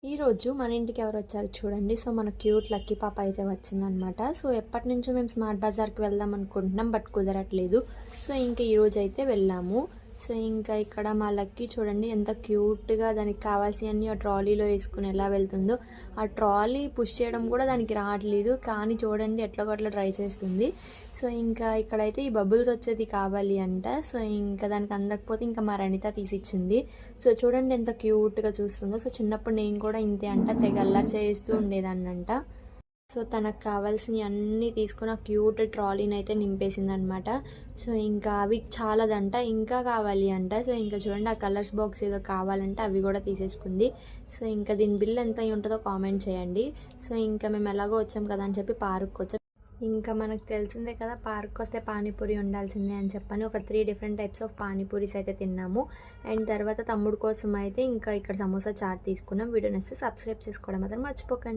ఈరోజు మన ఇంటికి ఎవరు వచ్చారు చూడండి. సో మన క్యూట్ లక్కీ పాప అయితే వచ్చిందనమాట. సో ఎప్పటి నుంచో మేము స్మార్ట్ బజార్కి వెళ్దాం అనుకుంటున్నాం, బట్ కుదరట్లేదు. సో ఇంకా ఈరోజు అయితే వెళ్ళాము. సో ఇంకా ఇక్కడ మా లక్కీ చూడండి ఎంత క్యూట్గా దానికి కావాల్సినవన్నీ ఆ ట్రాలీలో వేసుకుని ఎలా వెళ్తుందో. ఆ ట్రాలీ పుష్ చేయడం కూడా దానికి రావట్లేదు, కానీ చూడండి ఎట్లాగట్లా ట్రై చేస్తుంది. సో ఇంకా ఇక్కడైతే ఈ బబుల్స్ వచ్చేది కావాలి అంట. సో ఇంకా దానికి అందకపోతే ఇంకా మా రణిత తీసిచ్చింది. సో చూడండి ఎంత క్యూట్గా చూస్తుందో. సో చిన్నప్పుడు నేను కూడా ఇంతే అంట, తెగ అల్లరి చేస్తూ ఉండేదాన్నంట. సో తనకు కావాల్సినవి అన్నీ తీసుకుని ఆ క్యూట్ ట్రాలీని అయితే నింపేసిందనమాట. సో ఇంకా అవి చాలదంట, ఇంకా కావాలి అంట. సో ఇంకా చూడండి ఆ కలర్స్ బాక్స్ ఏదో కావాలంటే అవి కూడా తీసేసుకుంది. సో ఇంకా దీని బిల్ ఎంత అయి ఉంటుందో కామెంట్ చేయండి. సో ఇంకా మేము ఎలాగో వచ్చాం కదా అని చెప్పి పార్క్కి వచ్చాం. ఇంకా మనకు తెలిసిందే కదా, పార్క్ వస్తే పానీపూరి ఉండాల్సిందే అని చెప్పని ఒక 3 డిఫరెంట్ టైప్స్ ఆఫ్ పానీపూరీస్ అయితే తిన్నాము. అండ్ తర్వాత తమ్ముడు కోసం అయితే ఇంకా ఇక్కడ సమోసా చాట్ తీసుకున్నాం. వీడియో నచ్చితే సబ్స్క్రైబ్ చేసుకోవడం మాత్రం మర్చిపోకండి.